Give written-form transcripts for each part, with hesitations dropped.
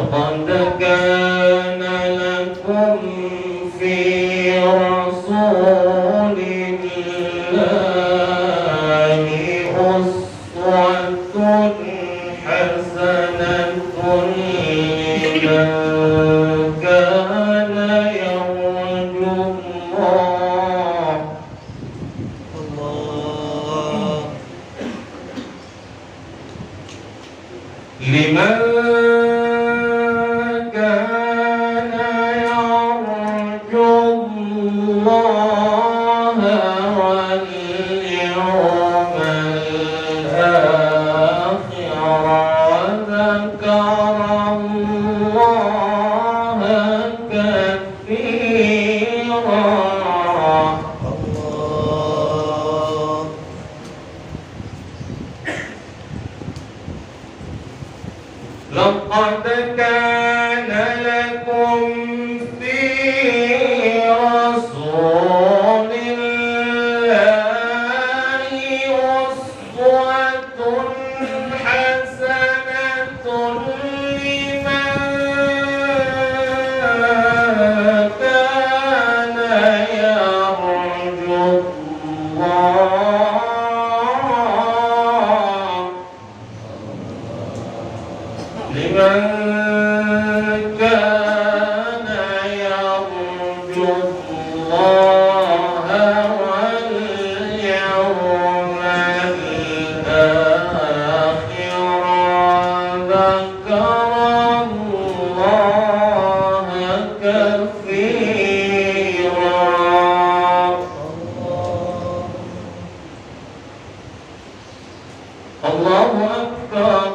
لقد كان لكم في رسول الله أسوة حسنة لمن كان يرجو الله لمن كان يرجو الله واليوم الآخر وذكر الله كثيرا. لقد كان لكم في رسول الله أسوة حسنة لمن كان يرجو الله لمن كان يرجو الله واليوم الآخر وذكر الله كثيرا. الله أكبر.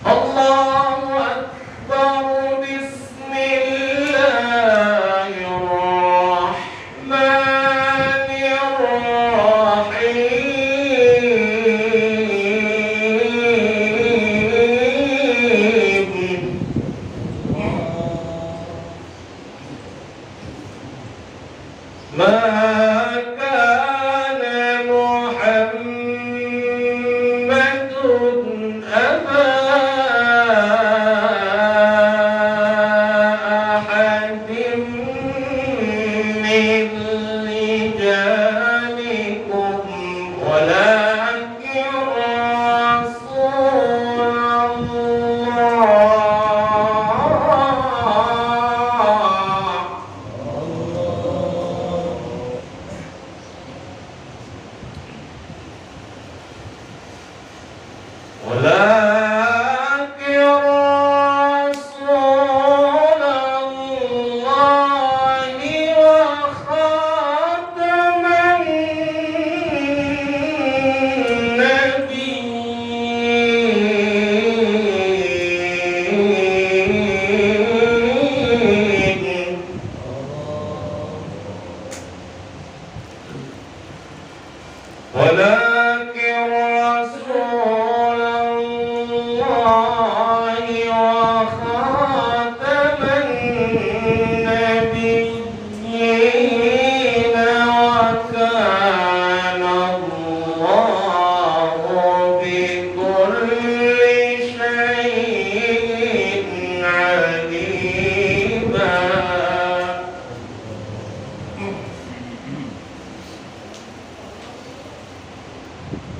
الله أكبر. بسم الله الرحمن الرحيم. ما كان محمد أبا أحد من رجالكم ولكن رسول الله وخاتم النبيين. ولكن رسول الله وخاتم النبيين وكان الله بكل شيء عليما.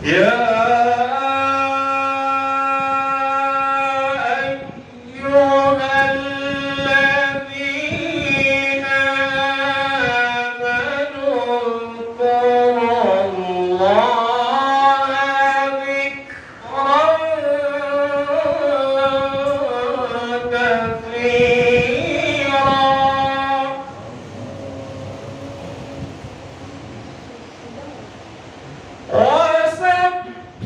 يا أيها الذين آمنوا اذكروا الله ذكرا كثيرا وسبحوا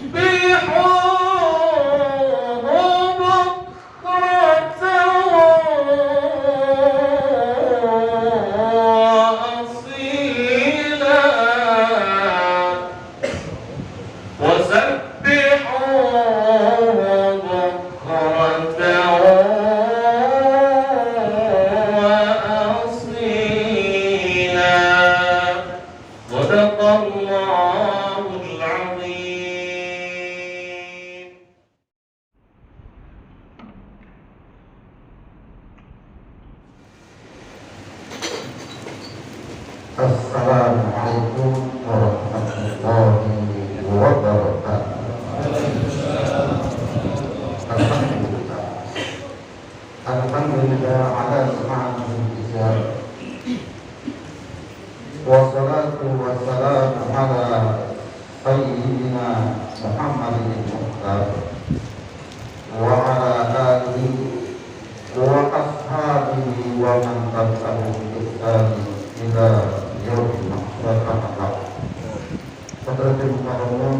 umum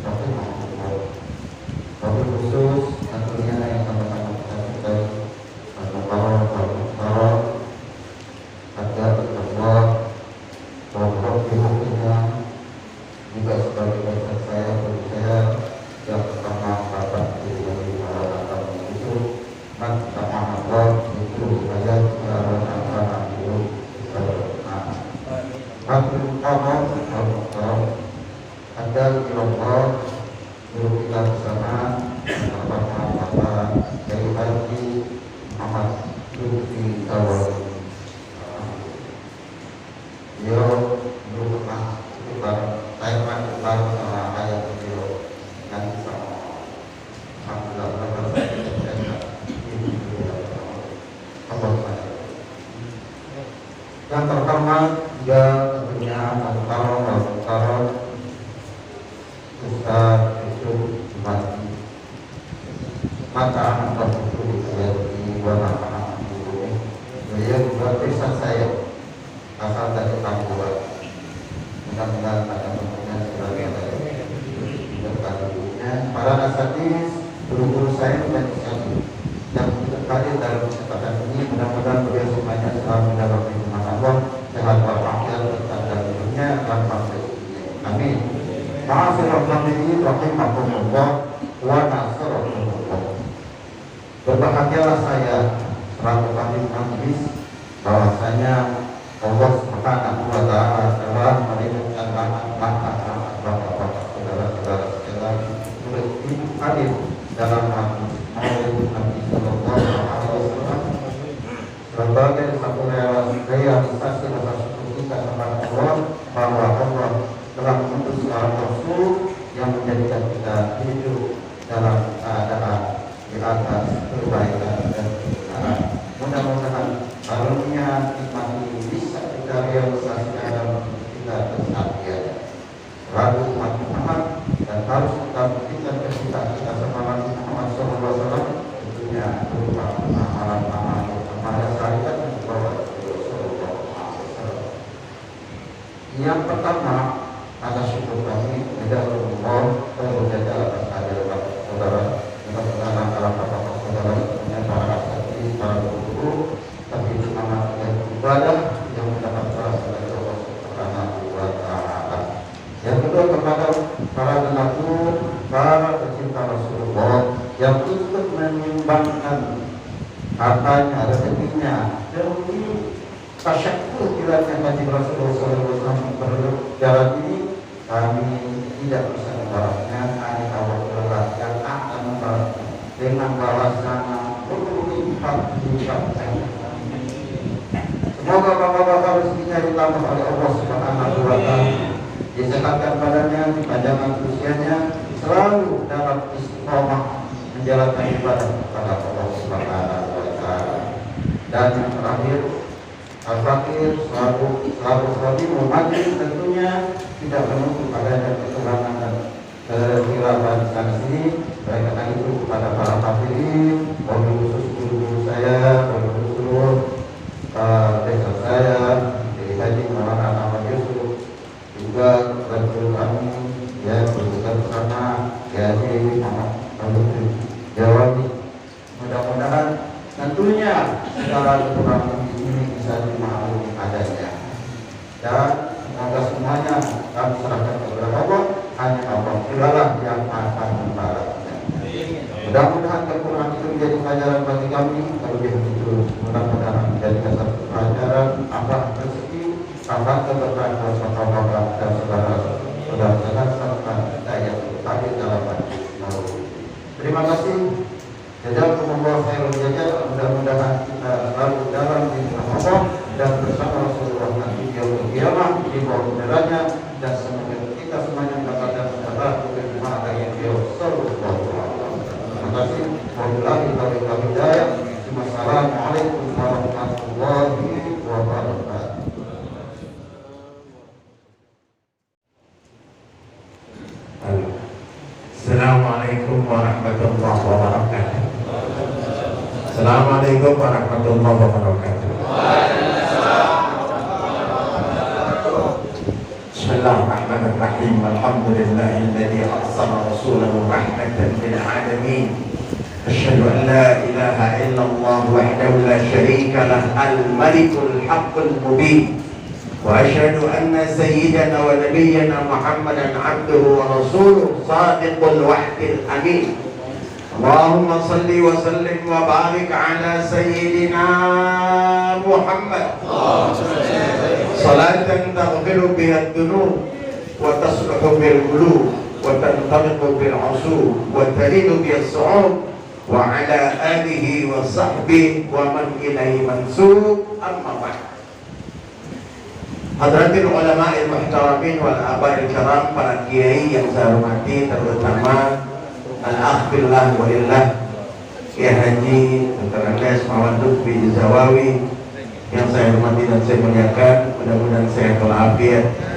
rahimahullah. Wabil khusus tentunya yang sama-sama kita cintai para agar Allah bahwa pihaknya juga sebagai bagian saya bagi saya yang pertama bapak dari para itu maka Allah itu saya akan itu ada di Allah guru kita bersama Bapak Kiai Haji Muhammad Lutfi Tawar. Beliau dulu pernah saya pernah ayat beliau yang sama yang pertama juga tentunya Al-Qarar Ustaz itu mati maka anak itu di warna anak itu beliau juga pesan saya asal dari Papua. Mudah-mudahan pada temannya sebagai berkalinya para asatidz guru-guru saya menjadi satu yang hadir dalam kesempatan ini. Mudah-mudahan beliau semuanya selalu mendapat rahmat Allah, sehat walafiat dan dunia dan bangsa. Amin. Ma'asirul rahimahumullah wa nasrullah. Berbahagialah saya selaku kami majelis bahwasanya Allah Subhanahu wa taala telah merindukan anak-anak bapak-bapak saudara-saudara sekalian turut hadir dalam maulid Nabi sallallahu alaihi wasallam sebagai satu realisasi rasa syukur kita kepada Allah bahwa Allah telah mengutus seorang Rasul yang menjadikan kita hidup dalam keadaan di atas kebaikan dan kebenaran. Mudah-mudahan karunia nikmat ini bisa kita realisasikan dalam kita keseharian. Lalu umat Muhammad dan harus kita buktikan kecintaan kita sama Nabi Muhammad SAW tentunya berupa amalan-amalan kepada syariat dan bahwa Rasulullah SAW. Yang pertama atas syukur kami kepada Allah terjaga atas hadirat saudara kita bertahan dalam bapak saudara dengan para asatidz, para guru, tapi amat yang ibadah yang mendapat berasal dari Allah Subhanahu wa taala. Yang kedua kepada para donatur, para pecinta Rasulullah yang ikut menyumbangkan hartanya, rezekinya demi tasyakur kiranya Nabi Rasulullah SAW berjalan ini. Kami tidak bisa membalasnya, hanya Allah yang akan membalasnya dengan balasan berlipat. Semoga bapak-bapak rezekinya ditambah oleh Allah Subhanahu wa taala, disehatkan badannya, dipanjangkan usianya, selalu dalam istiqomah menjalankan ibadah kepada Allah Subhanahu wa taala. Dan yang terakhir, al-fakir selalu majlis tentunya tidak menutup adanya kekurangan dan kehilafan di sana sini. Oleh karena itu kepada para hadirin, wabil khusus guru saya, wabil khusus desa saya, Kiai Haji Maulana Ahmad Yusuf, juga guru kami, ya guru bersama Kiai Haji Muhammad Jawabi. Mudah-mudahan tentunya segala kekurangan ini bisa dimaklumi adanya. Dan semoga semuanya kami serahkan kepada Allah, hanya Allah lah yang akan membalasnya. Mudah-mudahan kekurangan itu menjadi pelajaran bagi kami. Terlebih itu mudah-mudahan menjadi satu pelajaran amal rezeki, tambah keberkahan bapak-bapak dan saudara-saudara serta kita yang hadir dalam maulid. Terima kasih. Jazakumullah khairul jazaa. Mudah-mudahan kita selalu dalam lindungan Allah dan bersama Rasulullah nanti yaumul qiyamah di bawah benderanya, dan semoga kita semuanya mendapatkan sejahtera dengan makna beliau sallallahu alaihi wasallam. Terima kasih. Wabillahi taufiq wal hidayah. Wassalamualaikum warahmatullahi wabarakatuh. Assalamualaikum warahmatullahi wabarakatuh. Assalamualaikum warahmatullahi wabarakatuh. Bismillahirrahmanirrahim. الرحمن الرحيم الحمد لله الذي أرسل رسوله رحمة للعالمين أشهد أن لا إله إلا الله وحده لا شريك له الملك الحق المبين وأشهد أن سيدنا ونبينا محمدا عبده ورسوله صادق الوعد الأمين اللهم صل وسلم وبارك على سيدنا محمد صلاة تغفر بها الذنوب وتصلح بها القلوب وتنطلق بالعصور وتلين بها الصعود وعلى آله وصحبه ومن إليه منسوب أما بعد. Hadratil ulama'il muhtaramin wal aba'il kiram, para kiai yang saya hormati, terutama al-akh billah walillah Kiai Haji Dr. Andes Mawadud bin Zawawi yang saya hormati dan saya muliakan, mudah-mudahan sehat walafiat.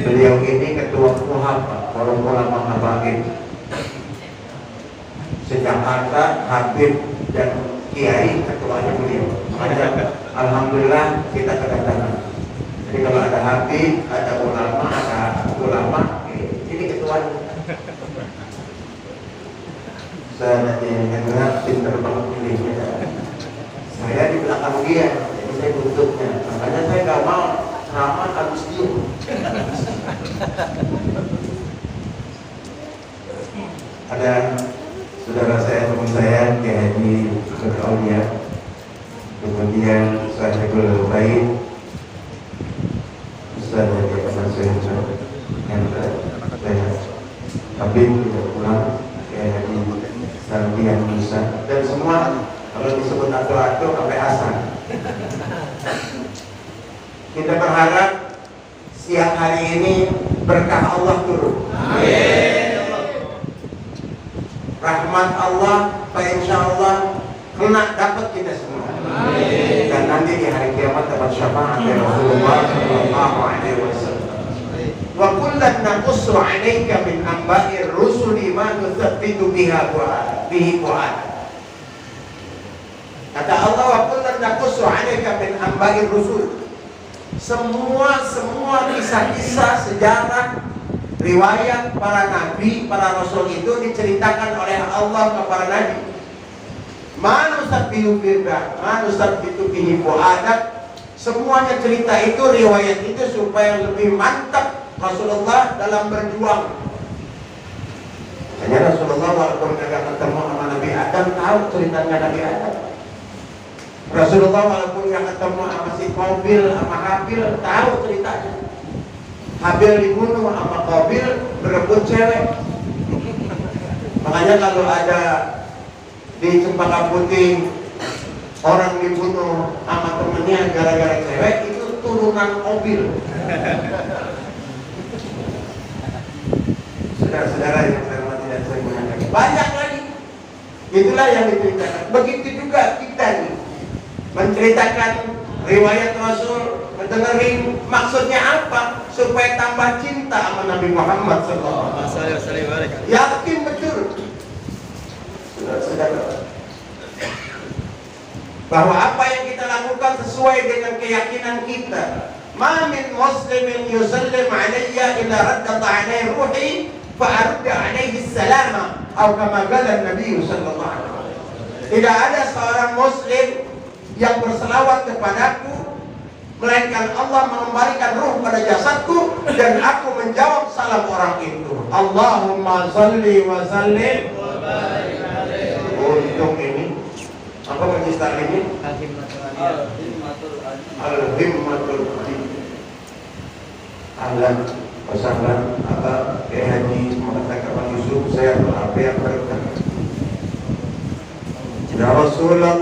Beliau ini ketua Muhab Forum Ulama Habaib se-Jakarta, Habib dan Kiai ketuanya beliau. Makanya alhamdulillah kita kedatangan. Jadi kalau ada Habib, ada ulama, ini ketuanya. Saya nanti yang pintar banget pilihnya. Saya di belakang dia, jadi saya tutupnya. Makanya saya nggak mau ceramah harus diem. Ada saudara saya, teman saya, Kiai Haji Berkaulia, kemudian Sahibul Baik, Ustaz Haji Ahmad Syahid, yang saya Habib tidak pulang, Kiai Haji Sandian Musa, dan semua kalau disebut atur-atur sampai Hasan. Kita berharap siang hari ini berkah Allah turun. Amin. Rahmat Allah, insya Allah kena dapat kita semua. Amin. Dan nanti di hari kiamat dapat syafaat dari Rasulullah Sallallahu Alaihi Wasallam. Wa kullan naqussu 'alaika min amba'ir rusuli ma nuthabbitu bihi fu'ad. Kata Allah, wa kullan naqussu 'alaika min amba'ir rusul. Semua kisah-kisah sejarah riwayat para nabi, para rasul itu diceritakan oleh Allah kepada nabi. Ma nuthabbitu bihi fu'adak. Semuanya cerita itu, riwayat itu supaya lebih mantap Rasulullah dalam berjuang. Hanya Rasulullah walaupun tidak ketemu sama Nabi Adam, tahu ceritanya Nabi Adam. Rasulullah walaupun tidak ketemu sama si Qabil sama Habil, tahu ceritanya. Habil dibunuh sama Qabil berebut cewek. Makanya kalau ada di Cempaka Putih orang dibunuh sama temennya gara-gara cewek, itu turunan Qabil. Saudara-saudara yang saya hormati dan saya muliakan, banyak lagi. Itulah yang diceritakan. Begitu juga kita nih menceritakan riwayat Rasul, mendengarin maksudnya apa, supaya tambah cinta sama Nabi Muhammad SAW. Yakin betul, saudara-saudara, bahwa apa yang kita lakukan sesuai dengan keyakinan kita. Ma min muslimin yusallim alayya illa raddat alayhi ruhi fa'arudda alaihi salama atau kama qala Nabi sallallahu alaihi wasallam. Tidak ada seorang muslim yang berselawat kepadaku melainkan Allah mengembalikan ruh pada jasadku dan aku menjawab salam orang itu. Allahumma salli wa sallim wa barik alaihi. Untuk ini apa majlis taklim ini? Al-Himmatul Aliyah. Ahlan wa sahlan apa Kiai Haji mengatakan Bang Yusuf, saya apa yang berkata. Ya Rasulullah,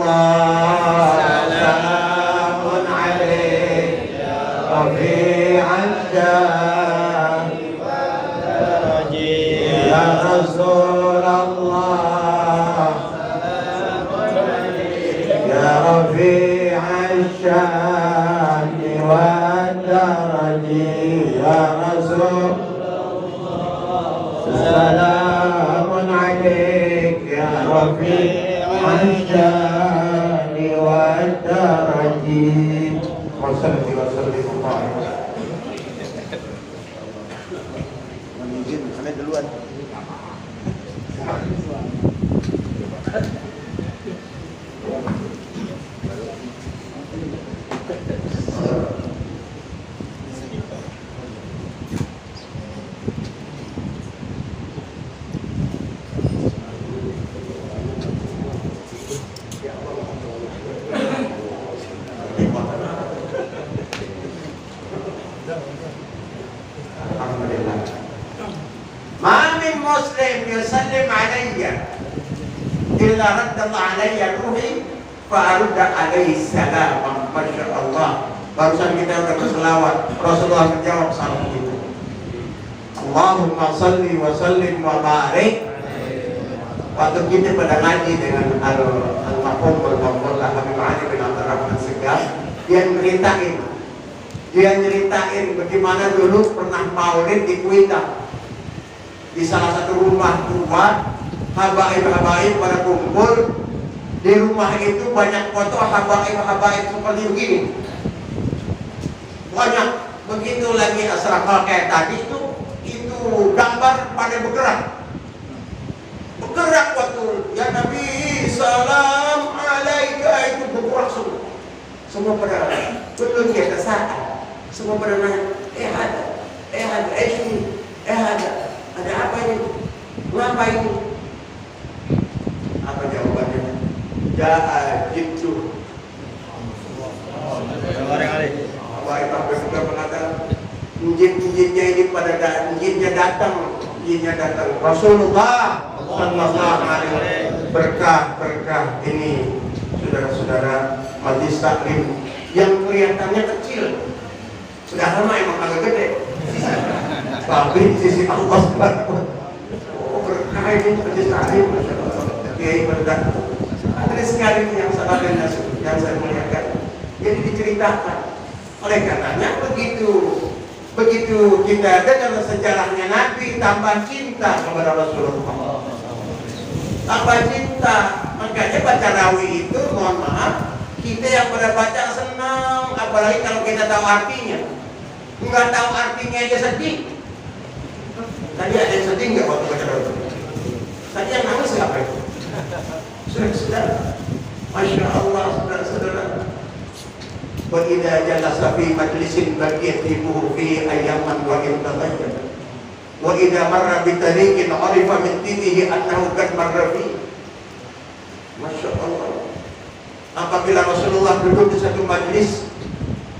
salamun alaika rafi'an syani wa daraji. Ya Rasulullah, salamun alaika ya rafi'an syani wa daraji. Ya Rasulullah, salamun alaika ya rafi'an syani wa daraji. Wa sallallahu alaihi wasallam. Alhamdulillah. Ma min muslim yusallim alayya illa raddallahu alayya ruhi fa arudda alayhi salam. Masya Allah. Barusan kita udah berselawat, Rasulullah menjawab salam itu. Allahumma salli wa sallim wa barik. Waktu kita pada ngaji dengan al-Maqum al-Maqullah Habib Ali bin Abdul Rahman Segaf, dia nyeritain bagaimana dulu pernah maulid di Kuita, di salah satu rumah tua, habaib-habaib pada kumpul. Di rumah itu banyak foto habaib-habaib seperti begini, banyak. Begitu lagi asraqah kayak tadi itu gambar pada bergerak waktu ya Nabi salam alaika, itu bergerak semua pada betul dia tersaat, semua pada nanya ada apa ini, ngapa ini? Apa jawabannya? Ja'a jibtu. Baik, Bapak juga mengatakan jinnya ini jinnya datang Rasulullah sallallahu alaihi wasallam, berkah ini saudara-saudara majlis taklim yang kelihatannya kecil, sudah lama emang agak gede, tapi di sisi Allah berkah ini majlis taklim, masya Allah, kiai berkah. Ada sekali yang sahabat yang saya muliakan, jadi diceritakan. Oleh karenanya begitu kita dengar sejarahnya Nabi, tambah cinta kepada Rasulullah, tambah cinta. Makanya baca rawi itu, mohon maaf, kita yang pada baca senang, apalagi kalau kita tahu artinya. Nggak tahu artinya aja sedih. Tadi ada yang sedih nggak waktu baca rawi? Tadi yang nangis siapa itu? Saudara, masya Allah, saudara-saudara. Wa idza jalasa fi majlisin baqiyat tibuhu fi ayyaman wa intadayya. Wa idza marra bi tariqin 'arifa min tibihi annahu qad marra fi. Masya Allah. Apabila Rasulullah duduk di satu majlis,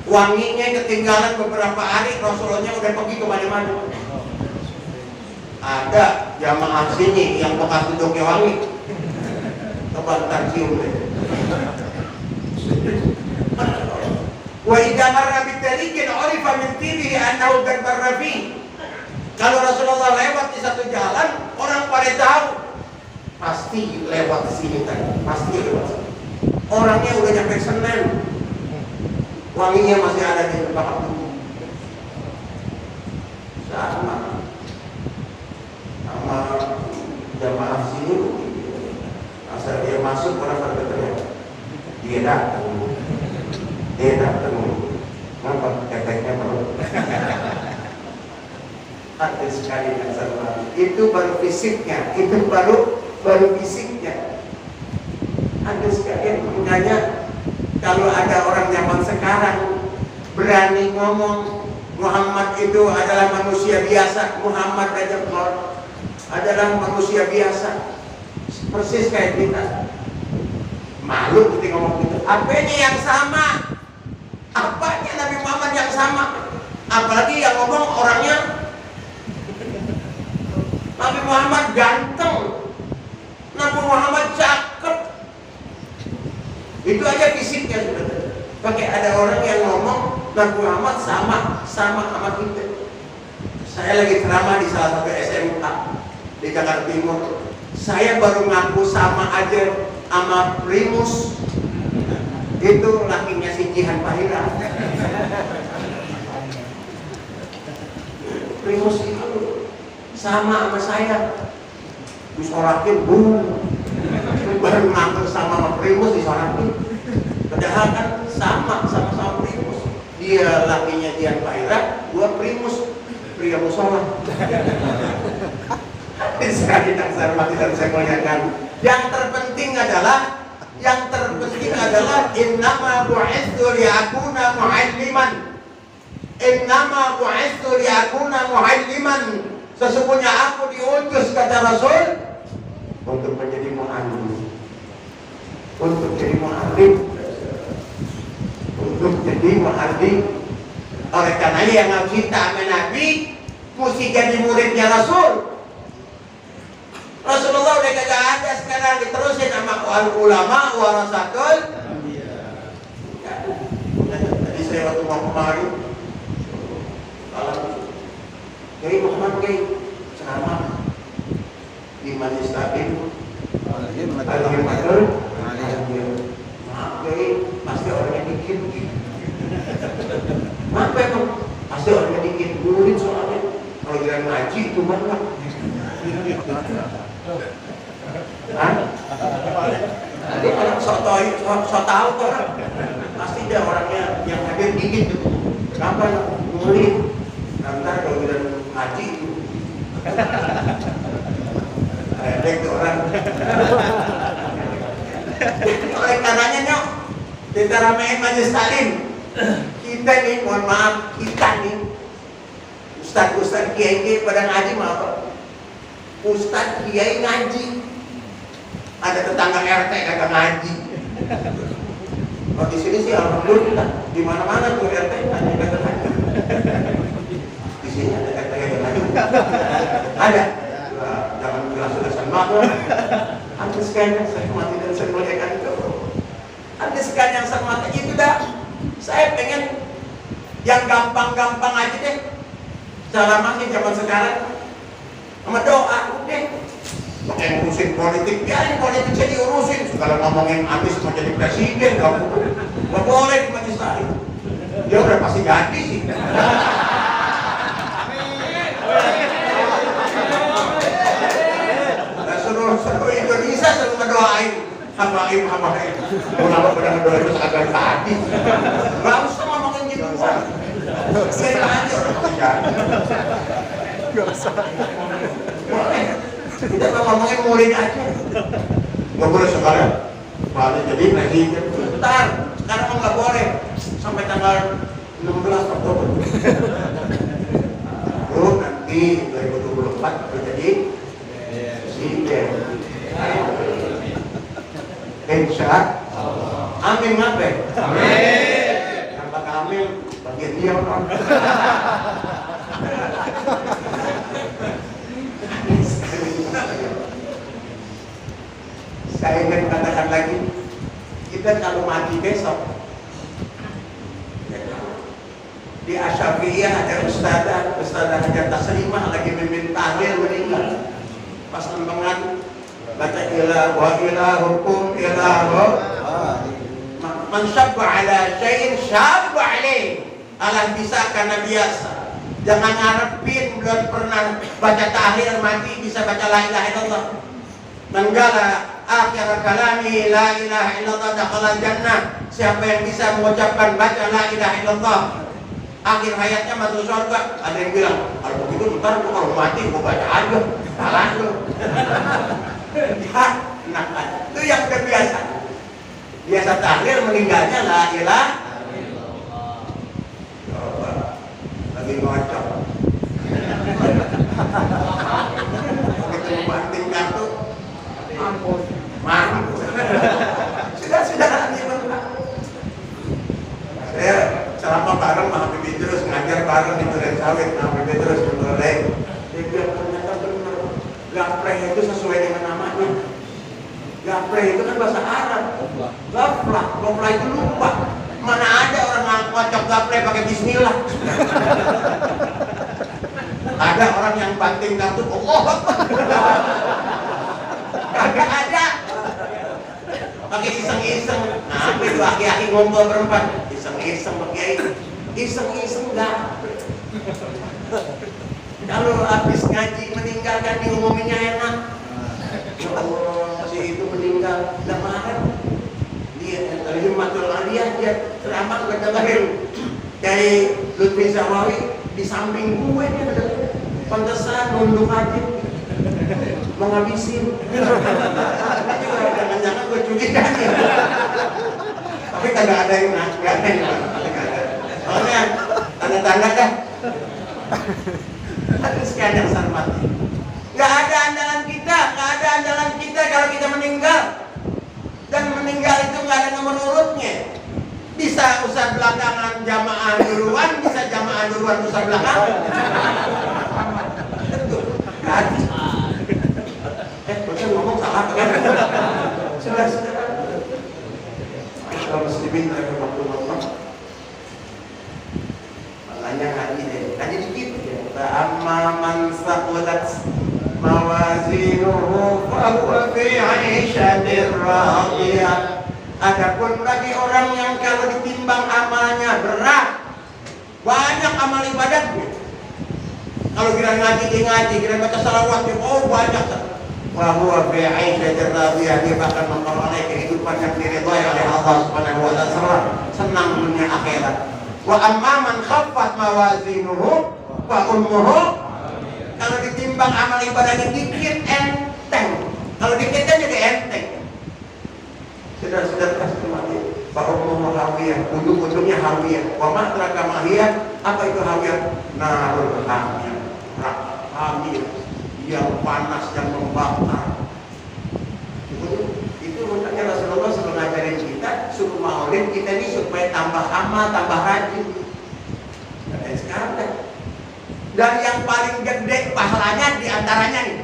wanginya ketinggalan beberapa hari, Rasulullah udah pergi ke mana-mana. Ada jamaah sini yang bekas duduknya wangi, kebantar cium deh. Wa idza marra bi tariqin 'arifa min tibihi annahu qad marra fi. Kalau Rasulullah lewat di satu jalan, orang pada tahu pasti lewat sini tadi, pasti lewat. Orangnya udah nyampe Senen, wanginya masih ada di tempat itu. Sama jamaah sini, asal dia masuk orang pada teriak, dia datang, nampak keteknya perut. Ada sekali yang sama. Itu baru fisiknya, baru fisiknya. Ada sekali makanya kalau ada orang zaman sekarang berani ngomong Muhammad itu adalah manusia biasa, Muhammad adalah manusia biasa, persis kayak kita. Malu kita ngomong gitu. Apanya yang sama? Apanya Nabi Muhammad yang sama? Apalagi yang ngomong orangnya Nabi Muhammad ganteng, Nabi Muhammad cakep. Itu aja fisiknya sudah. Pakai ada orang yang ngomong Nabi Muhammad sama sama kita. Saya lagi ceramah di salah satu SMA di Jakarta Timur. Saya baru ngaku sama aja sama Primus. Itu lakinya si Jihan Pahira. Primus itu sama saya, disorakin baru ngaku sama Primus disorakin. Padahal kan sama Primus. Dia lakinya Jihan Pahira, gua Primus, pria musola. Sekali yang saya hormati dan saya muliakan, yang terpenting adalah innama bu'itsu liyakuna mu'alliman. Innama bu'itsu liyakuna mu'alliman. Sesungguhnya aku diutus, kata Rasul, untuk menjadi mu'allim. Untuk jadi mu'allim. Untuk jadi mu'allim. Oleh karena yang cinta sama Nabi mesti jadi muridnya Rasul. Rasulullah udah kagak ada, sekarang diterusin sama ulama warasatul. Tadi saya waktu mau kemari, Kiai Muhammad Kiai ceramah di Majelis Taklim. Maaf Kiai, pasti orangnya dikit. Maaf ya, pasti orangnya dikit. Murid soalnya kalau bilang ngaji itu banyak. Jadi orang sok tahu orang pasti dia orangnya yang hadir dikit. Kenapa murid? Nanti kalau bilang ngaji itu ada itu orang. Oleh karenanya nyok, kita ramein majelis taklim. Kita nih, mohon maaf, kita nih Ustaz kiai pada ngaji mah apa? Ustaz kiai ngaji. Ada tetangga RT kagak ngaji. Oh di sini sih alhamdulillah, di mana-mana tuh RT ngaji kagak ngaji. Di sini ada RT kagak ngaji. Ada. Jangan bilang sudah sama. Ada sekian yang saya hormati dan saya muliakan itu. Ada sekian yang saya hormati itu dah. Saya pengen yang gampang-gampang aja deh. Cara masih zaman sekarang sama doa udah. Pakai ngurusin politik, biarin politik saya diurusin. Segala ngomongin Anies mau jadi presiden, nggak boleh di majelis taklim. Dia udah pasti ganti sih. Nah, seluruh Indonesia selalu mendoain habaib. Ulama pada mendoain itu agak tadi. Nggak usah ngomongin gitu. Saya aja orang pasti ganti. Nggak usah. Boleh. Kita ngomongin murid aja. Nggak boleh sekarang. Malah jadi presiden. Bentar, sekarang nggak boleh. Sampai tanggal 16 Oktober. Lalu nanti 2024 jadi presiden. Insya Allah. Amin ngapain? Amin. Tanpa kami bagian dia orang. Saya ingin katakan lagi, kita kalau mati besok di Asyafi'iyah ada Ustazah Hajar Taslimah lagi mimpin tahlil meninggal. Pas lempengan baca ilahukum ilahu man syabba ala syai'in syabba alaih. Allah bisa karena biasa. Jangan ngarepin belum pernah baca tahlil mati bisa baca la ilaha illallah. Manggala akhir kalami la ilaha illallah dakhala jannah. Siapa yang bisa mengucapkan baca la ilaha illallah akhir hayatnya masuk surga. Ada yang bilang, kalau begitu ntar gua kalau mati gua baca aja. Salah lu. Ya, nah, itu yang udah biasa. Biasa tahlil meninggalnya la ilaha illallah. Coba lagi ngocok. Begitu banting kartu mampu. Sudah saya selama bareng sama Habib Idrus ngajar bareng di Duren Sawit sama Habib Idrus di Duren. Dia bilang ternyata benar. Gapreh itu sesuai dengan namanya. Gapreh itu kan bahasa Arab. Gaflah itu lupa. Mana ada orang ngocok gapreh pakai bismillah. Ada orang yang banting kartu Allah. Kagak ada. Pakai iseng-iseng. Nah, itu aki-aki ngumpul berempat. Iseng-iseng pakai iseng-iseng enggak. Kalau habis ngaji meninggalkan diumuminnya enak. Ya Allah, si itu meninggal. Udah marah. Dia Al-Himmatul Aliyah dia ceramah ngedengerin Kiai Lutfi Zawawi di samping gue dia. Pantesan nunduk aja. mau ngabisin. Jangan-jangan gue curigaan ya. Tapi kagak ada yang soalnya tanda-tanda dah. Ada sekian yang sarmati. Nggak ada andalan kita kalau kita meninggal. Dan meninggal itu nggak ada nomor urutnya. Bisa usah belakangan jamaah duluan, bisa jamaah duluan usah belakangan. Betul ngomong salah kan? Sudah. Kalau muslimin rahimahullah. Makanya ngaji deh, ngaji dikit ya. Amma man saqulat mawazinuhu fa huwa fi 'ishatir radiyah. Adapun bagi orang yang kalau ditimbang amalnya berat, banyak amal ibadatnya. Kalau kira ngaji, kira baca salawat, oh banyak. Wa huwa fi 'ishatir radiyah, dia bakal memperoleh kehidupan yang diridhai oleh Allah Subhanahu wa taala, senang dunia akhirat. Wa amma man khaffat mawazinuhu fa ummuhu, kalau ditimbang amal ibadahnya dikit enteng. Kalau dikit kan jadi enteng. Sudah pasti mati. Fa ummuhu hawiyah, ujung-ujungnya hawiyah. Wa ma adraka ma hiya, apa itu hawiyah? Narul hamiyah. Hamiyah yang panas dan membakar. Itu makanya Rasulullah suruh ngajarin kita, suruh maulid kita ini supaya tambah amal, tambah rajin. Dan sekarang kan, dan yang paling gede pahalanya diantaranya nih,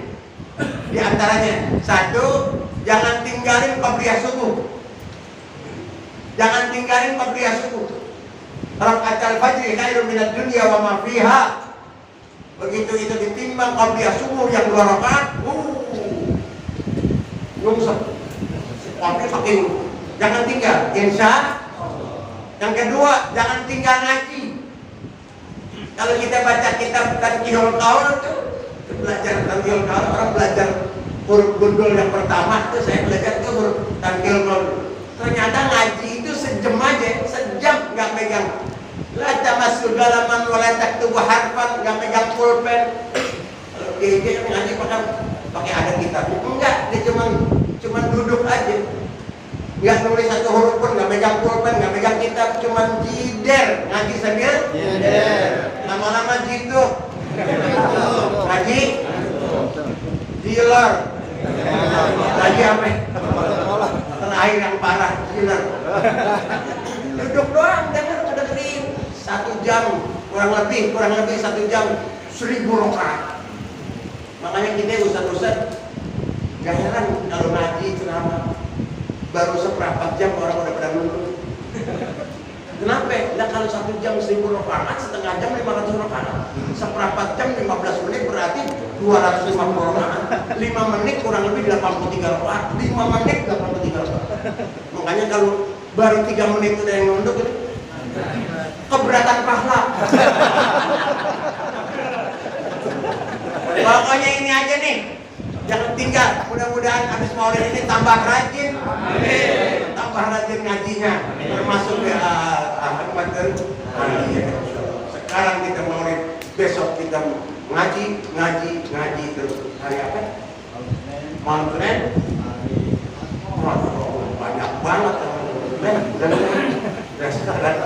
diantaranya satu, jangan tinggalin qabliyah subuh, jangan tinggalin qabliyah subuh. Rakaatul fajri khairun minad dunya wa ma fiha. Begitu itu ditimbang qabliyah subuh yang 2 rakaat, nyungsep. Pakai jangan tinggal, insya. Yang kedua, jangan tinggal ngaji. Kalau kita baca kitab Tanqihul Qaul tuh, belajar Tanqihul Qaul, orang belajar huruf gundul yang pertama tuh, saya belajar tuh huruf Tanqihul Qaul. Ternyata ngaji itu sejam aja, sejam nggak megang. La tamassul galaman wa la taktubu harfan, nggak megang pulpen. Kalau dia ngaji pakai ada kitabnya. Enggak, dia cuman duduk aja. Nggak nulis satu huruf pun, nggak megang pulpen, nggak megang kitab, cuman jider ngaji sambil lama-lama jiduk ngaji jiler lagi apa? Terakhir yang parah jiler. Duduk doang, dengerin 1 jam kurang lebih 1 jam 1000 rakaat. Makanya kita ustaz-ustaz gak heran kalau ngaji ceramah baru seperempat jam orang udah pada nunduk. Kenapa? Nah kalau 1 jam 1000 rakaat, setengah jam 500 rakaat, seperempat jam 15 menit berarti 250 rakaat. 5 menit kurang lebih 83 rakaat. 5 menit 83 rakaat. Makanya kalau baru 3 menit udah yang nunduk, keberatan pahala. Pokoknya ini aja nih, jangan tinggal. Mudah-mudahan habis maulid ini tambah rajin, tambah rajin ngajinya, termasuk ya Ahmad dan sekarang kita maulid, besok kita ngaji terus. Hari apa? Malam Senin. Banyak banget dan sekarang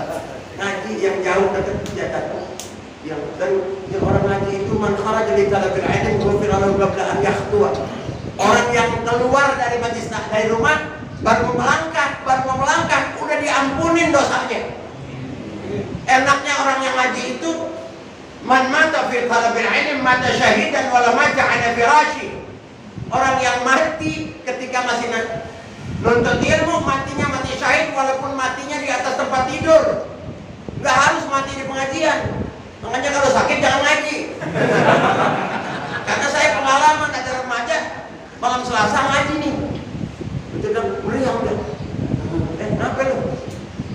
ngaji yang jauh dekat jatah. Yang orang ngaji itu man kharaja li talabil ilm ghufira lahu qabla an yakhtuwa. Orang yang keluar dari majlis dari rumah baru melangkah udah diampunin dosanya. Enaknya orang yang ngaji itu man mata fi talabil ilm mata syahidan wala mata ala firashi. Orang yang mati ketika masih nuntut ilmu, matinya mati syahid walaupun matinya di atas tempat tidur. Nggak harus mati di pengajian. Makanya kalau sakit jangan ngaji. Karena saya pengalaman ada remaja malam Selasa ngaji nih. Betul kan? Meriang udah. Kenapa lu?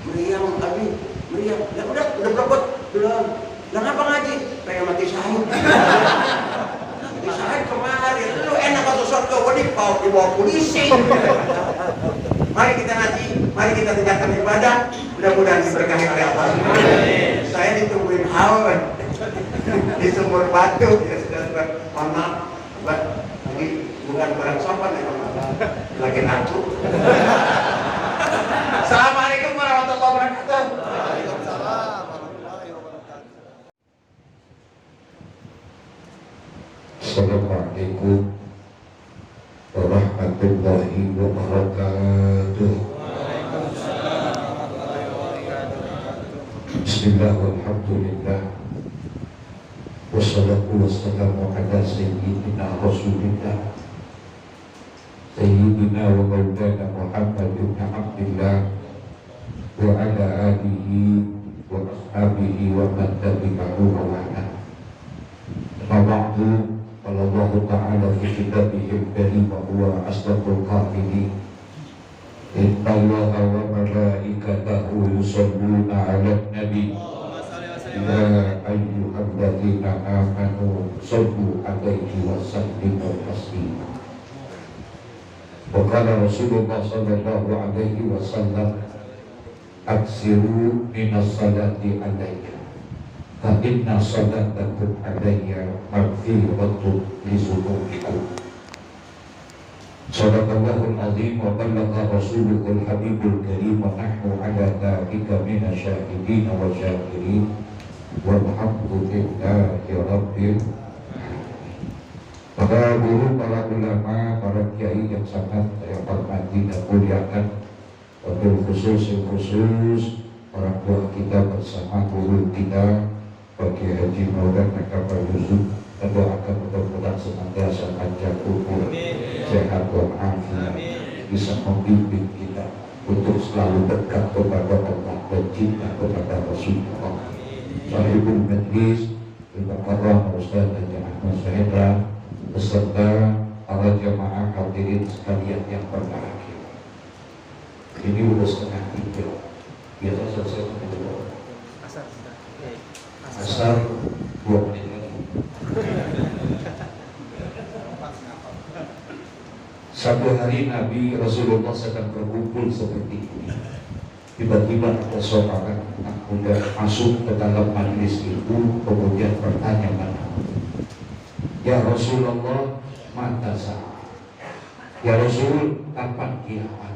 Meriang. Ya udah berebut. Belum. Lah ngapa ngaji? Pengen mati syahid. Mati syahid kemarin. Lu enak masuk surga, dibawa polisi. Mari kita ngaji, mari kita tingkatkan ibadah. Mudah-mudahan diberkahi oleh Allah. Saya ditungguin haul di sumur batu, ya sudah. Mohon maaf, bukan kurang sopan ya lagi ngantuk. Assalamualaikum warahmatullahi wabarakatuh. Waalaikumsalam warahmatullahi wabarakatuh. Assalamualaikum warahmatullahi wabarakatuh. Bismillah walhamdulillah wassalatu wassalamu ala sayyidina rasulillah sayyidina wa maulana Muhammad ibn Abdillah wa ala alihi wa ashabihi wa man tabi'ahu wa wa'ala. Amma ba'du, qala Allah ta'ala fi kitabihil karim wa huwa asdaqul qa'ilin. Inna Allaha wa malaikatahu yusholluna 'alan nabi. Ya ayyuhalladzina amanu shollu 'alaihi wa sallimu taslima. Wa qala Rasulullah sallallahu alaihi wasallam, aksiru minas salati alayya fa inna salatakum alayya maghfiratun li dzunubikum. Sadaqallahul azim wa ballagha rasuluhul habibul karim wa nahnu ala dzalika minasyahidin wa syakirin walhamdulillahi rabbil alamin. Para guru, para ulama, para kiai yang sangat saya hormati dan muliakan, wabil khusus orang tua kita bersama guru kita Bagi Haji Maulana Kapal Yusuf, dan doakan mudah-mudahan senantiasa panjang umur, sehat walafiat, bisa membimbing kita untuk selalu dekat kepada Allah dan cinta kepada Rasulullah. Sahibul Majlis, Al-Mukarram Ustaz Haji Ahmad Syahidra, beserta para jemaah hadirin sekalian yang berbahagia. Ini udah setengah 3, biasa selesai menit asar 2 menit lagi. Satu hari Nabi Rasulullah sedang berkumpul seperti ini. Tiba-tiba ada seorang anak muda masuk ke dalam majelis itu, kemudian bertanya mana? Ya Rasulullah, mata saat. Ya Rasul, kapan kiamat?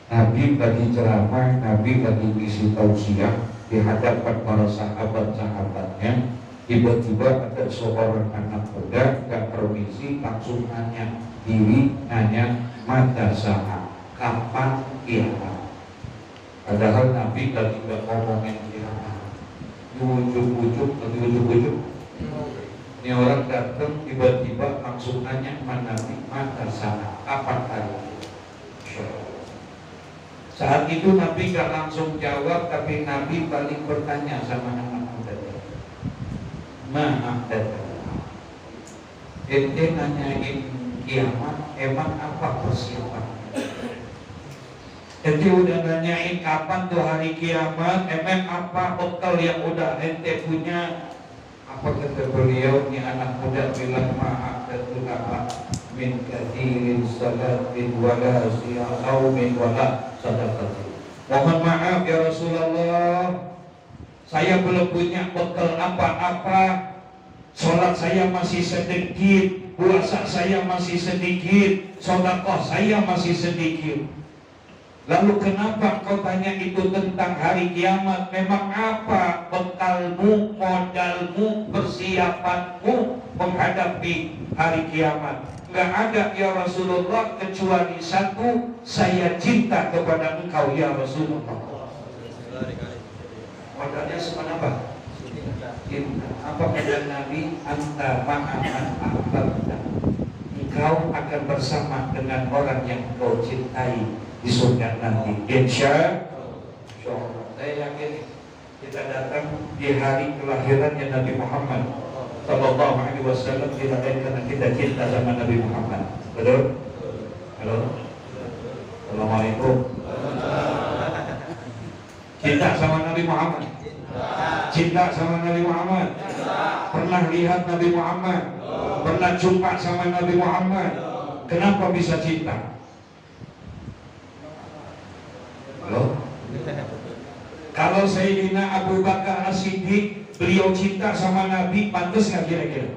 Nabi bagi ceramah, Nabi bagi isi tausiah di hadapan para sahabat-sahabatnya. Tiba-tiba ada seorang anak muda gak permisi, langsung nanya diri, nanya mata saat, kapan kiamat? Padahal Nabi lagi gak ngomongin kiamat, ujuk-ujuk. Ini orang datang tiba-tiba langsung nanya Nabi mata saat, kapan hari? Saat itu Nabi gak langsung jawab, tapi Nabi balik bertanya sama anak muda, maaf datang, ente nanyain kiamat, emang apa persiapan? Ente udah nanyain kapan tuh hari kiamat, emang apa bekal yang udah ente punya? Apa kata beliau? Ini anak muda bilang maaf datang apa? Min kathirin salatin wala siyaumin wala sadaqatin. Mohon maaf ya Rasulullah, saya belum punya bekal apa-apa. Sholat saya masih sedikit, puasa saya masih sedikit, sedekah saya masih sedikit. Lalu kenapa kau tanya itu tentang hari kiamat? Memang apa bekalmu, modalmu, persiapanmu menghadapi hari kiamat? Gak ada ya Rasulullah kecuali satu, saya cinta kepada engkau ya Rasulullah. Modalnya sebenarnya cinta. Apa kata Nabi? Anta ma'aman ahbabta. Engkau akan bersama dengan orang yang kau cintai di surga nanti. Insya Allah. Saya yakin kita datang di hari kelahirannya Nabi Muhammad Sallallahu Alaihi Wasallam tidak lain karena kita cinta sama Nabi Muhammad. Betul? Halo? Assalamualaikum. Cinta sama Nabi Muhammad. Cinta sama Nabi Muhammad. Pernah lihat Nabi Muhammad? Pernah jumpa sama Nabi Muhammad? Kenapa bisa cinta? Halo? Kalau Sayyidina Abu Bakar As-Siddiq, beliau cinta sama Nabi, pantas nggak kira-kira?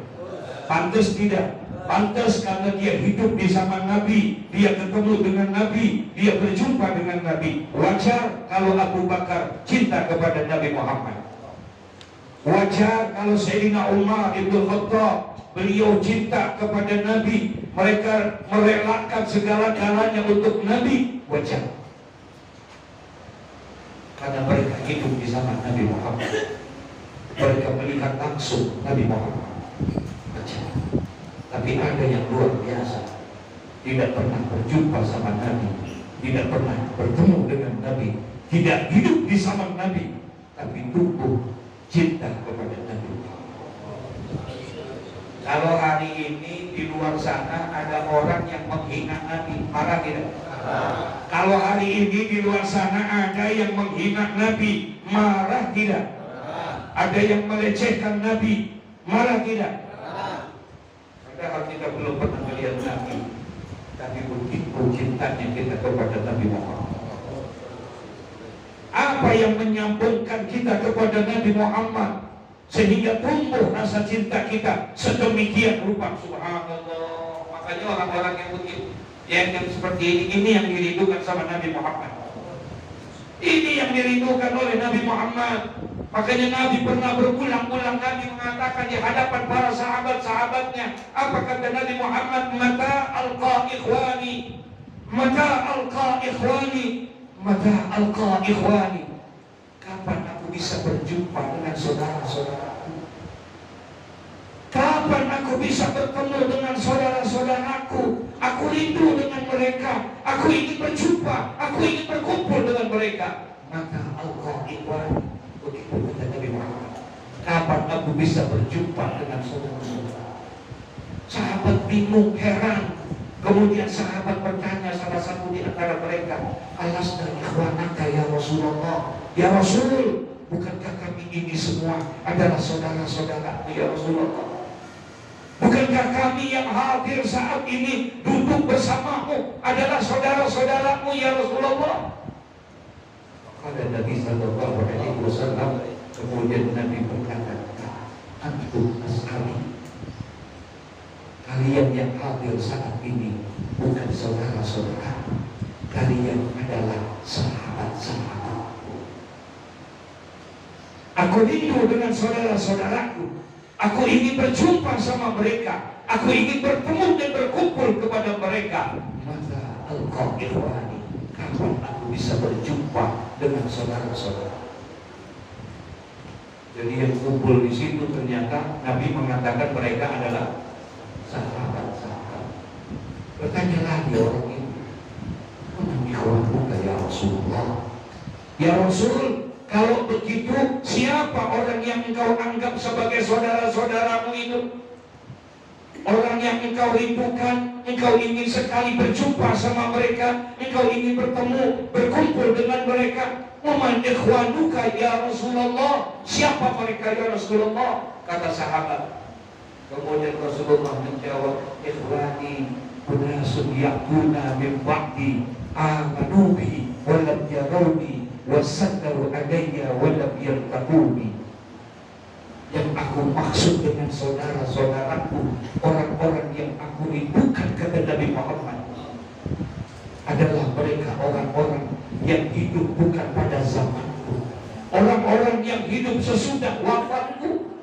Pantas tidak? Pantas karena dia hidup di zaman Nabi, dia ketemu dengan Nabi, dia berjumpa dengan Nabi. Wajar kalau Abu Bakar cinta kepada Nabi Muhammad. Wajar kalau Sayyidina Umar Ibn Khattab, beliau cinta kepada Nabi. Mereka merelakan segala-galanya untuk Nabi. Wajar, karena mereka hidup di zaman Nabi Muhammad. Mereka melihat langsung Nabi Muhammad. Wajar. Tapi ada yang luar biasa, tidak pernah berjumpa sama Nabi, tidak pernah bertemu dengan Nabi, tidak hidup di zaman Nabi, tapi tumbuh cinta kepada Nabi. Kalau hari ini di luar sana ada orang yang menghina Nabi, marah tidak? Kalau hari ini di luar sana ada yang menghina Nabi, marah tidak? Ada yang melecehkan Nabi, marah tidak? Padahal kita belum pernah melihat Nabi, tapi begitu cintanya kita kepada Nabi Muhammad. Apa yang menyambungkan kita kepada Nabi Muhammad sehingga tumbuh rasa cinta kita sedemikian rupa? Subhanallah. Makanya orang-orang yang begitu, yang seperti ini yang dirindukan sama Nabi Muhammad. Ini yang dirindukan oleh Nabi Muhammad. Makanya Nabi pernah berulang-ulang Nabi mengatakan di hadapan para sahabat-sahabatnya, apa kata Nabi Muhammad? Mata alqa ikhwani, mata alqa ikhwani, mata alqa ikhwani. Kapan aku bisa berjumpa dengan saudara-saudaraku? Kapan aku bisa bertemu dengan saudara-saudaraku? Aku rindu dengan mereka. Aku ingin berjumpa, aku ingin berkumpul dengan mereka. Mata alqa ikhwani. Begitu kata Nabi Muhammad. Kapan aku bisa berjumpa dengan saudara-saudara? Sahabat bingung, heran. Kemudian sahabat bertanya salah satu di antara mereka, alasna ikhwanaka ya Rasulullah? Ya Rasul, bukankah kami ini semua adalah saudara-saudara ya Rasulullah? Bukankah kami yang hadir saat ini duduk bersamamu adalah saudara-saudaramu ya Rasulullah? Kata Nabi Sallallahu Alaihi Wasallam, kemudian Nabi berkata, antum ashabi, kalian yang hadir saat ini bukan saudara-saudara, kalian adalah sahabat-sahabatku. Aku rindu dengan saudara-saudaraku. Aku ingin berjumpa sama mereka. Aku ingin bertemu dan berkumpul kepada mereka. Maka alqa ikhwani, kapan aku bisa berjumpa dengan saudara-saudara? Jadi yang kumpul di situ ternyata Nabi mengatakan mereka adalah sahabat-sahabat. Bertanya lagi orang ini, "Man ikhwanuka ya Rasulullah?" Ya Rasul, kalau begitu siapa orang yang engkau anggap sebagai saudara-saudaramu itu? Orang yang engkau rindukan, engkau ingin sekali berjumpa sama mereka, engkau ingin bertemu, berkumpul dengan mereka. "Man ikhwanuka ya Rasulullah?" Siapa mereka ya Rasulullah? Kata sahabat. Kemudian Rasulullah menjawab, "Ikhwani unasun ya'tuna min ba'di amanu bi wa lam yarawni wa saddaru alayya wa lam yartaquni." Yang aku maksud dengan saudara-saudaraku, orang-orang yang aku rindukan, kata Nabi Muhammad, adalah mereka orang-orang yang hidup bukan pada zamanku, orang-orang yang hidup sesudah wafatku.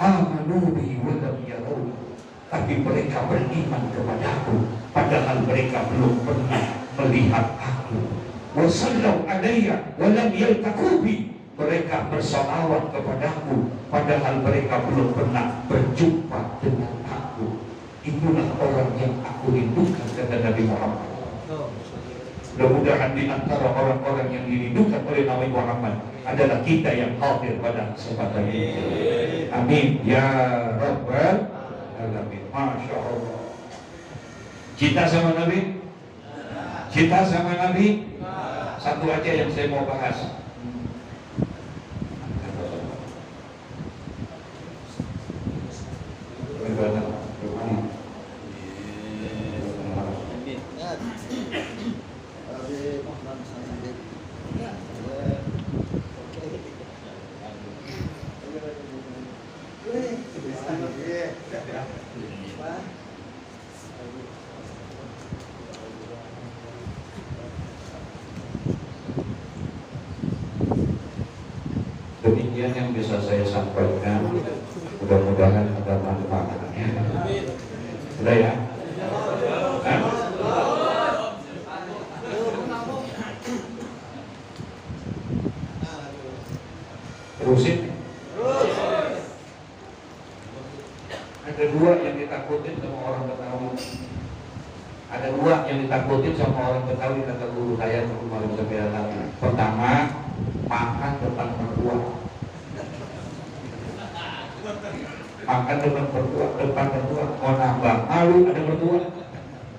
Amanu bi wa lam yarawni, tapi mereka beriman kepadaku padahal mereka belum pernah melihat aku. Wa sallu alayya wa lam yaltaqu bi, mereka bersalawat kepadaku padahal mereka belum pernah berjumpa dengan aku. Itulah orang yang aku rindukan, kata Nabi Muhammad. Mudah-mudahan di antara orang-orang yang dirindukan oleh Nabi Muhammad adalah kita yang hadir pada kesempatan ini. Amin ya Rabbal Alamin. Masya Allah. Cinta sama Nabi? Cinta sama Nabi? Satu aja yang saya mau bahas. Demikian yang bisa saya sampaikan. Mudah-mudahan ada manfaatnya. Sudah ya? Hah? Terusin. Ada dua yang ditakutin sama orang Betawi. Ada dua yang ditakutin sama orang Betawi, kata guru saya kemarin sebenarnya. Pertama, makan depan mertua. Makan depan mertua. Mau nambah malu ada mertua.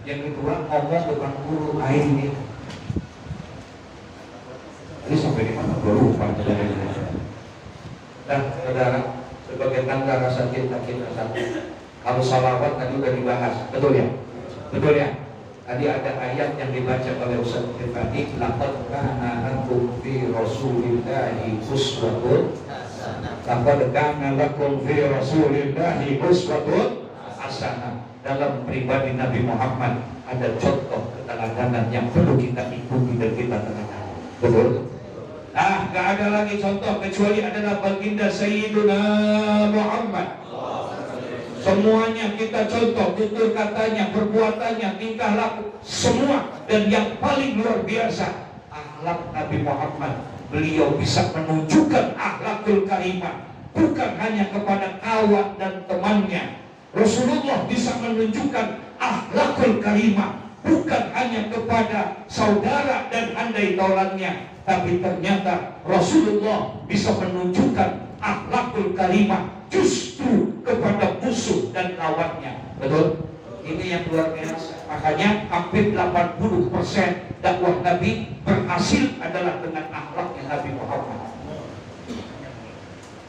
Yang kedua, ngomong depan guru ini. Ini sampai di mana? Gue lupa. Dan saudara, sebagai tanda rasa cinta kita satu. Kalau salawat tadi udah dibahas, betul ya? Betul ya? Tadi ada ayat yang dibaca oleh Ustaz Irfani, laqad kana lakum fi Rasulillahi uswatun hasanah. Laqad kana lakum fi Rasulillahi uswatun hasanah. Dalam pribadi Nabi Muhammad ada contoh keteladanan yang perlu kita ikuti dan kita terapkan. Betul? Ah, gak ada lagi contoh kecuali adalah baginda Sayyiduna Muhammad. Semuanya kita contoh, tutur katanya, perbuatannya, tingkah laku, semua. Dan yang paling luar biasa, akhlak Nabi Muhammad. Beliau bisa menunjukkan akhlakul karimah, bukan hanya kepada kawan dan temannya. Rasulullah bisa menunjukkan akhlakul karimah, bukan hanya kepada saudara dan andai taulannya. Tapi ternyata Rasulullah bisa menunjukkan akhlakul karimah justru kepada musuh dan lawannya. Betul? Ini yang luar biasa. Makanya hampir 80% dakwah Nabi berhasil adalah dengan akhlaknya Nabi Muhammad.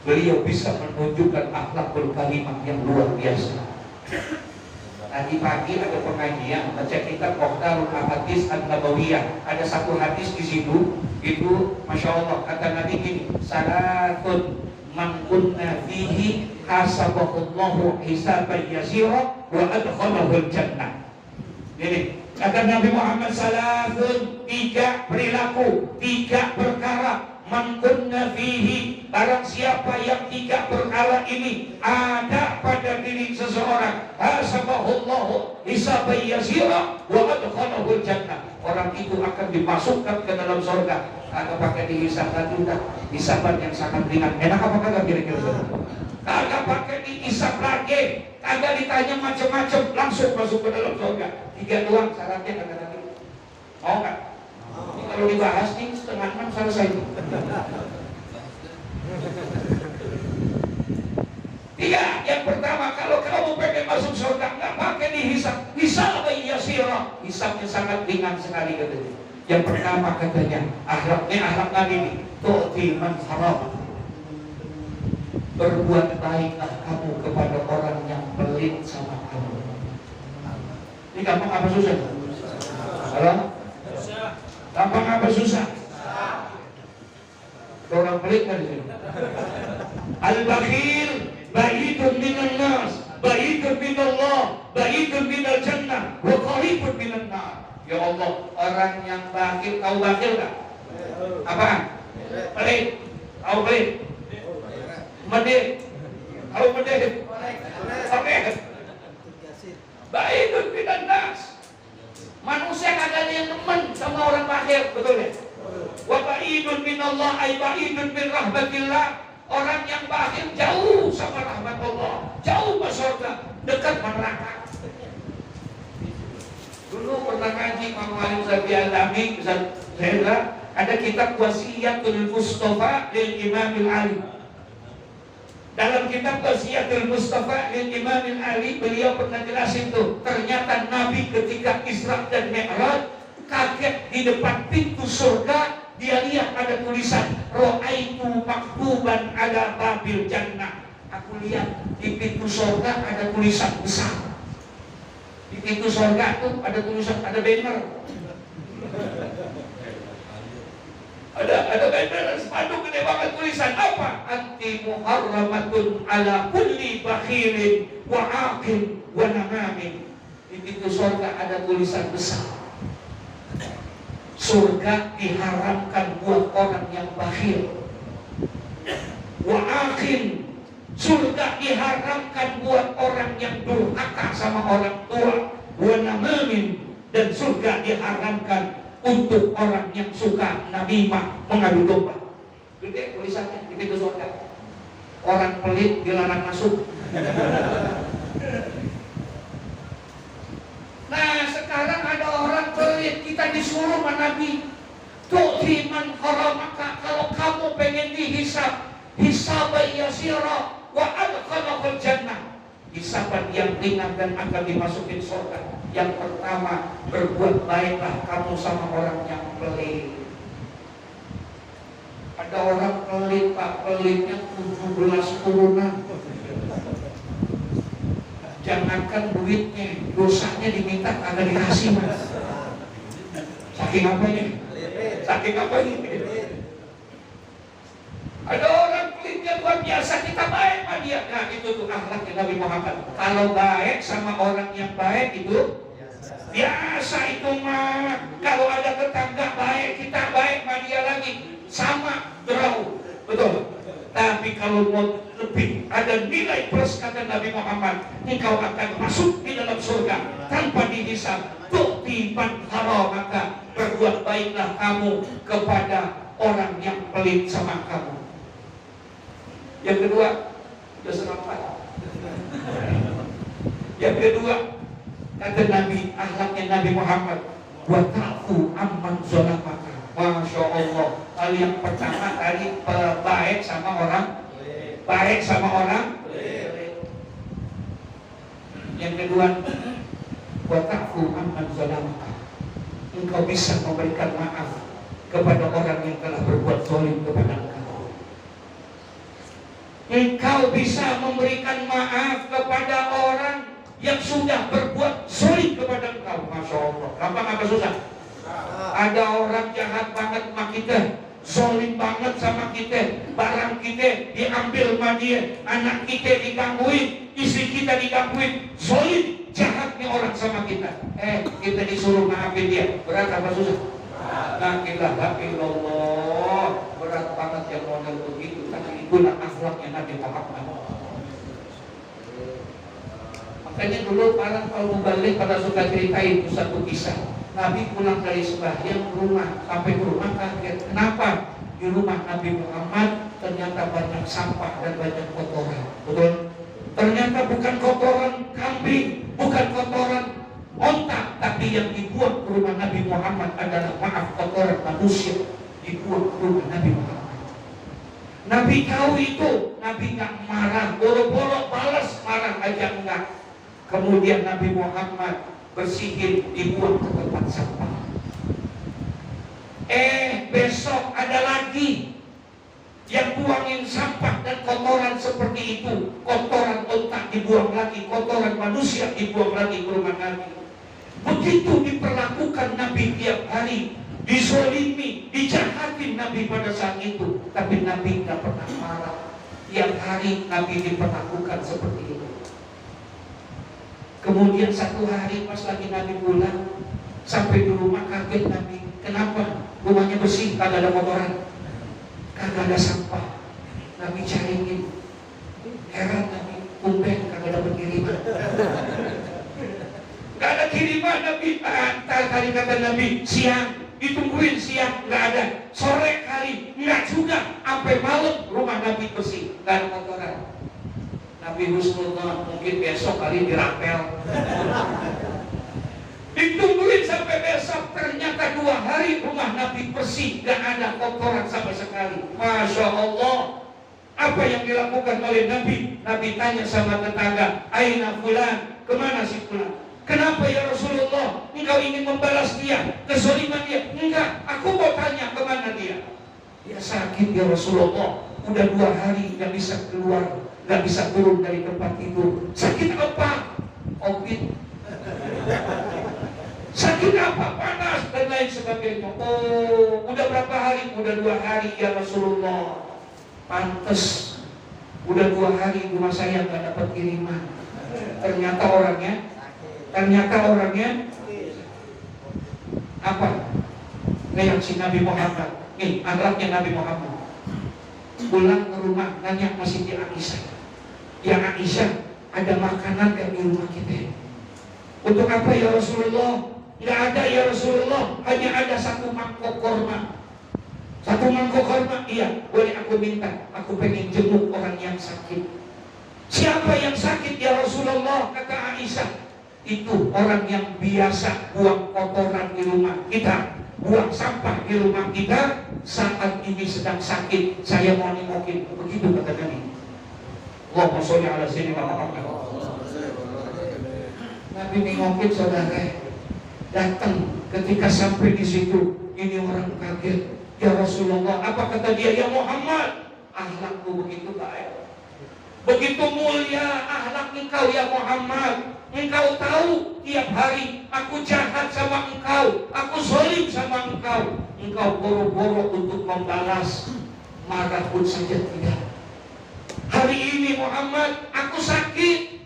Beliau bisa menunjukkan akhlakul karimah yang luar biasa. Tadi pagi ada pengajian baca kitab Mukhtarul Ahadits An-Nabawiyah. Ada satu hadis di situ, itu Masya Allah kata Nabi gini, salatun man kunna fihi hasabahullahu hisaban yasira wa adkhalahul jannah. Ini kata Nabi Muhammad, salatun, 3 perilaku, 3 perkara. Man kunna fihi, barang siapa yang 3 perkara ini ada pada diri seseorang, hasabahullahu hisaban yasira wa adkhalahul jannah, orang itu akan dimasukkan ke dalam surga. Kagak pakai dihisab lagi, udah hisaban yang sangat ringan. Enak apa kagak kira-kira? Kagak pakai dihisab lagi, kagak ditanya macam-macam, langsung masuk ke dalam surga. 3 doang syaratnya kagak lagi. Mau nggak? Ini kalau dibahas nih 5:30 selesai. 3, yang pertama, kalau kamu pengen masuk surga nggak pakai dihisab, hisab yasira, hisabnya sangat ringan sekali katanya. Yang pertama katanya, akhlak Nabi ini, tu'ti man haram. Berbuat baiklah kamu kepada orang yang pelit sama kamu. Ini gampang apa susah? Halo? Gampang apa susah? Orang pelit kan di sini. Al-bakhil ba'idun minan nas, ba'idun minallah, ba'idun minal jannah, wa qaribun minan nar. Ya Allah, orang yang bakhil, tahu bakhil enggak? Apaan? Pelit. Tahu pelit? Medit. Tahu medit? Oke. Ba'idun minan nas. Manusia kagak ada yang nemen sama orang bakhil, betul ya? Wa ba'idun minallah ay ba'idun min rahmatillah. Orang yang bakhil jauh sama rahmat Allah, jauh ke surga, dekat neraka. Dulu pernah ngaji Imam Alim Zabi Al-Ami, saya ada kitab Wasiyatul Mustafa lil Imamil Ali. Dalam kitab Wasiyatul Mustafa lil Imamil Ali, beliau pernah jelasin tuh, ternyata Nabi ketika Isra dan Mi'raj kaget di depan pintu surga, dia lihat ada tulisan Ra'aitu maktuban ala babil jannah. Aku lihat di pintu surga ada tulisan besar. Di pintu surga tuh ada tulisan, ada banner. Ada banner spanduk gede banget, tulisan apa? Anti muharramatun ala kulli bakhilin wa aqil wa namamin. Di pintu surga ada tulisan besar. Surga diharamkan buat orang yang bakhil. yakin surga diharamkan buat orang yang durhaka sama orang tua, wa namamin, dan surga diharamkan untuk orang yang suka namimah, mengadu domba. Gede tulisannya di pintu surga. Orang pelit dilarang masuk. Nah, sekarang ada orang pelit, kita disuruh sama Nabi, tu'ti man haramaka, kalau kamu pengen dihisab, hisaban yasira wa adkhalahul jannah, hisaban yang ringan dan akan dimasukin surga. Yang pertama, berbuat baiklah kamu sama orang yang pelit. Ada orang pelit, Pak, pelitnya 17 turunan. Jangankan duitnya, dosanya diminta kagak dikasih, Mas. Saking apa ini? Saking apa ini? Ada orang pelitnya luar biasa, kita baik sama dia. Nah, itu tuh akhlaknya Nabi Muhammad. Kalau baik sama orang yang baik itu biasa itu mah. Kalau ada tetangga baik, kita baik sama dia lagi, sama draw, betul. Tapi kalau mau lebih ada nilai plus, kata Nabi Muhammad, engkau akan masuk di dalam surga tanpa dihisab. Tu'ti man haramaka, berbuat baiklah kamu kepada orang yang pelit sama kamu. Yang kedua, sudah serampat. Yang kedua, kata Nabi, akhlaknya Nabi Muhammad, wa ta'fu amman zalamaka. Masya Allah. Hal yang pertama tadi, baik sama orang, baik sama orang. Yang kedua, wa ta'fu amman zalamaka, engkau bisa memberikan maaf kepada orang yang telah berbuat zalim kepada engkau. Engkau bisa memberikan maaf kepada orang yang sudah berbuat zalim kepada engkau. Masya Allah. Gampang apa susah? Ada orang jahat banget sama kita, zalim banget sama kita, barang kita diambil sama dia, anak kita digangguin, istri kita digangguin, zalim, jahatnya orang sama kita. Kita disuruh maafin dia, berat apa susah? La ilaha illallah, berat banget yang model begitu. Tapi itulah akhlaknya Nabi Muhammad. Makanya dulu para mubalik pada suka ceritain itu satu kisah. Nabi pulang dari sembahyang ke rumah, sampai ke rumah kaget. Kenapa? Di rumah Nabi Muhammad ternyata banyak sampah dan banyak kotoran. Betul? Ternyata bukan kotoran kambing, bukan kotoran onta, tapi yang dibuat ke rumah Nabi Muhammad adalah maaf kotoran manusia dibuat ke rumah Nabi Muhammad. Nabi tahu itu, Nabi gak marah, boro-boro balas marah aja enggak. Kemudian Nabi Muhammad bersihin, dibuang ke tempat sampah. Besok ada lagi yang buangin sampah dan kotoran seperti itu. Kotoran otak dibuang lagi, kotoran manusia dibuang lagi ke rumah Nabi. Begitu diperlakukan Nabi tiap hari, dizolimi, dijahatin Nabi pada saat itu. Tapi Nabi tidak pernah marah. Tiap hari Nabi diperlakukan seperti itu. Kemudian satu hari pas lagi Nabi pulang, sampai di rumah kaget Nabi. Kenapa? Rumahnya bersih, kagak ada kotoran, kagak ada sampah. Nabi cariin, heran Nabi, tumben kagak ada kiriman. Gak ada kiriman Nabi. Antar kali kata Nabi, siang ditungguin, siang nggak ada, sore kali nggak juga, sampai malam rumah Nabi bersih, nggak ada kotoran. Nabi Husnullah mungkin besok kali dirapel. Ditungguin sampai besok, ternyata 2 hari rumah Nabi bersih, gak ada kotoran sama sekali. Masya Allah. Apa yang dilakukan oleh Nabi? Nabi tanya sama tetangga, aina fulan, kemana si fulan? Kenapa ya Rasulullah? Engkau ingin membalas dia, kezaliman dia? Enggak, aku mau tanya kemana dia. Dia sakit ya Rasulullah, udah 2 hari gak bisa keluar, gak bisa turun dari tempat tidur. Sakit apa? Covid. Sakit apa? Panas dan lain sebagainya. Oh, udah berapa hari? Udah 2 hari ya Rasulullah. Pantes, udah 2 hari rumah saya gak dapat kiriman. Ternyata orangnya apa? Reaksi Nabi Muhammad. Nih, akhlaknya Nabi Muhammad. pulang ke rumah nanya sama Siti Aisyah, ya Aisyah, ada makanan gak di rumah kita? Untuk apa ya Rasulullah? Nggak ada ya Rasulullah, hanya ada satu mangkok korma. Satu mangkok korma, iya, boleh aku minta. Aku pengen jenguk orang yang sakit. Siapa yang sakit ya Rasulullah? Kata Aisyah, itu orang yang biasa buang kotoran di rumah kita, buang sampah di rumah kita. Saat ini sedang sakit, saya mau nengokin. Begitu kata Nabi. Allahumma sholli ala sayyidina Muhammad. Nabi nengokin saudara, datang. Ketika sampai di situ, ini orang kaget. Ya Rasulullah, apa kata dia? Ya Muhammad, akhlakku begitu baik, begitu mulia akhlak engkau ya Muhammad. Engkau tahu tiap hari aku jahat sama engkau, aku zalim sama engkau. Engkau boro-boro untuk membalas, marah pun saja tidak. Hari ini Muhammad, aku sakit,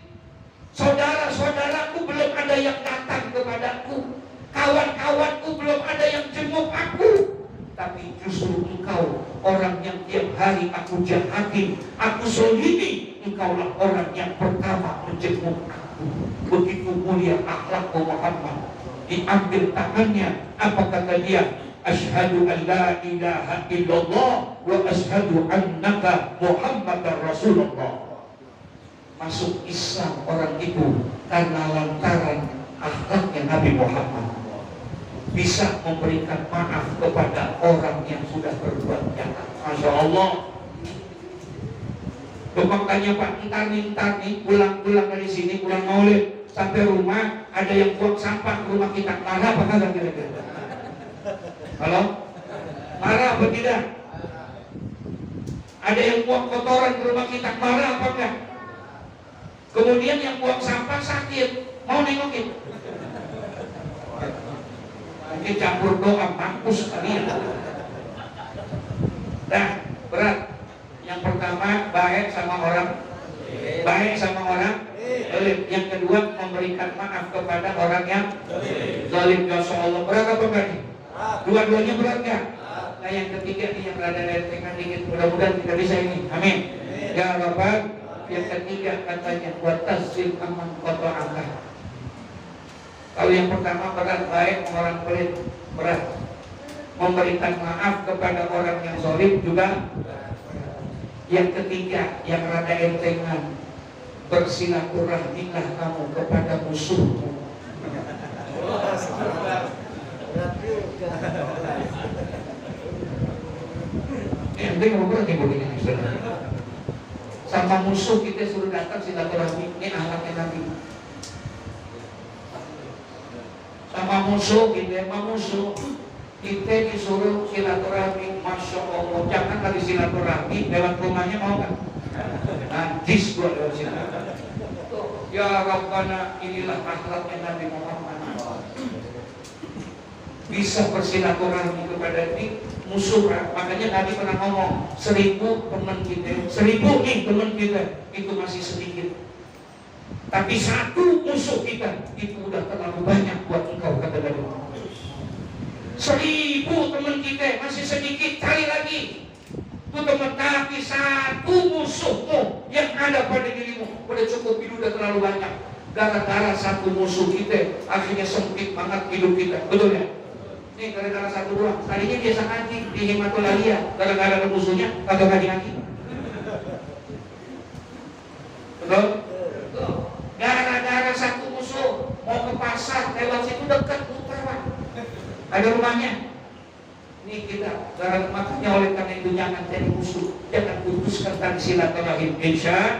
saudara-saudaraku belum ada yang datang kepadaku, kawan-kawanku belum ada yang jenguk aku. Tapi justru engkau orang yang tiap hari aku jahatin, aku zalimi, engkaulah orang yang pertama menjenguk aku. Begitu mulia akhlakmu Muhammad. Diambil tangannya, apa kata dia? Asyhadu an la ilaha illallah wa asyhadu annaka Muhammadar Rasulullah. Masuk Islam orang itu karena lantaran akhlaknya Nabi Muhammad. Bisa memberikan maaf kepada orang yang sudah berbuat jahat. Masya Allah. Makanya Pak, entar nih pulang dari sini, pulang maulid sampai rumah ada yang buang sampah ke rumah kita, marah apa kagak kira-kira? Halo? Marah apa tidak? Ada yang buang kotoran ke rumah kita, marah apa enggak? Kemudian yang buang sampah sakit, mau nengokin? Mungkin campur doa, mampus kalian. Nah, berat. Yang pertama, baik sama orang zalim. Yang kedua, memberikan maaf kepada orang yang zalim. Masya Allah, berat apa enggak nih? Dua-duanya berat enggak? Nah, yang ketiga nih yang berada dari tengah dikit, mudah-mudahan kita bisa ini. Amin. Ya Rabbal. Yang ketiga katanya, wa tazil aman qata'aka. Kalau yang pertama berat, baik orang pelit, berat. Memberikan maaf kepada orang yang zalim juga. Yang ketiga, yang rada entengan, bersilaturahmilah kamu kepada musuhmu. Enteng berat nih begini, saudara. Sama musuh kita suruh datang silaturahmi, ini akhlaknya Nabi. Sama musuh kita disuruh silaturahmi. Masya Allah, jangan lagi silaturahmi lewat rumahnya, mau kan? Najis gua lewat sini. Ya Rabbana, inilah akhlaknya Nabi Muhammad. Bisa bersilaturahmi kepada ini musuh. Makanya Nabi pernah ngomong, 1000 teman kita, 1000 nih teman kita itu masih sedikit. Tapi satu musuh kita itu udah terlalu banyak buat engkau, kata Nabi Muhammad. 1000 teman kita masih sedikit, cari lagi. Itu teman, tapi satu musuhmu yang ada pada dirimu udah cukup, itu udah terlalu banyak. Gara-gara satu musuh kita akhirnya sempit banget hidup kita, betul ya? Ini gara-gara satu doang. Tadinya biasa ngaji di Himatul Aliyah, gara-gara ada musuhnya kagak ngaji. Betul? Gara-gara satu musuh mau ke pasar lewat situ dekat, putar Pak, ada rumahnya. Ini kita makanya oleh karena itu jangan jadi musuh, jangan putuskan tali silaturahim. Insya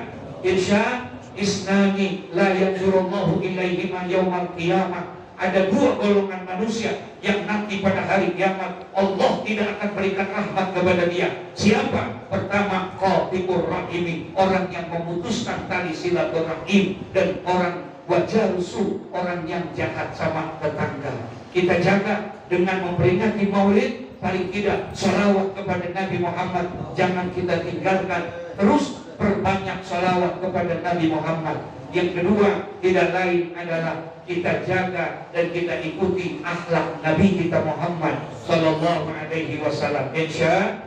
isnani la yanzurullahu ilaihima yaumal qiyamah. Ada dua golongan manusia yang nanti pada hari kiamat Allah tidak akan berikan rahmat kepada dia. Siapa? Pertama, qatibur rahimi, orang yang memutuskan tali silaturahim, dan orang wajarusu, orang yang jahat sama tetangga. Kita jaga dengan memperingati Maulid, paling tidak sholawat kepada Nabi Muhammad jangan kita tinggalkan. Terus perbanyak sholawat kepada Nabi Muhammad. Yang kedua, tidak lain adalah kita jaga dan kita ikuti akhlak Nabi kita Muhammad Sallallahu Alaihi Wasallam. Insya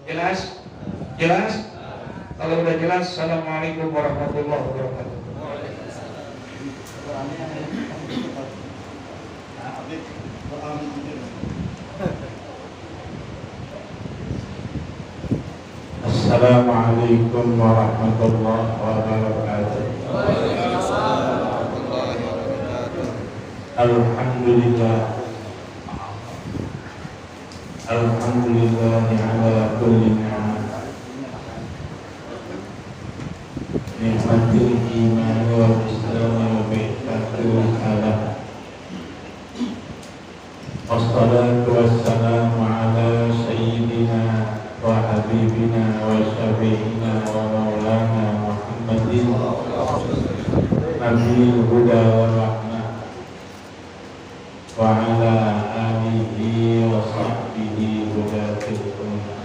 jelas. Jelas? Kalau udah jelas, assalamualaikum warahmatullahi wabarakatuh. Assalamualaikum warahmatullahi wabarakatuh. Alhamdulillah. Alhamdulillah ala kulli ni'mat. Nikmatil iman wal islam wa bi'atul salam. Wassalatu wassalamu ala sayyidina wa habibina wa syafi'ina wa maulana Muhammadin Nabiul huda wal rahmah wa ala alihi wa sahbihi hudatil ummah.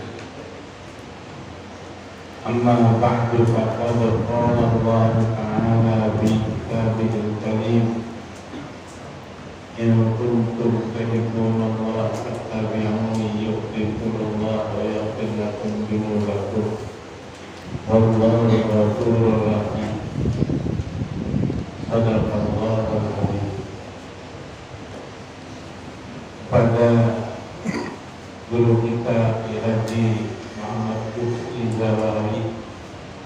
Amma ba'du, faqad qala Allah ta'ala fi kitabihil karim, in kuntum tuhibbuna Allah fattabi'uni yuhbibkumullah wa yaghfir lakum dhunubakum wallahu ghafurur rahim. Sadaqallahul azim. Pada guru kita Haji Muhammad Kusli Zawari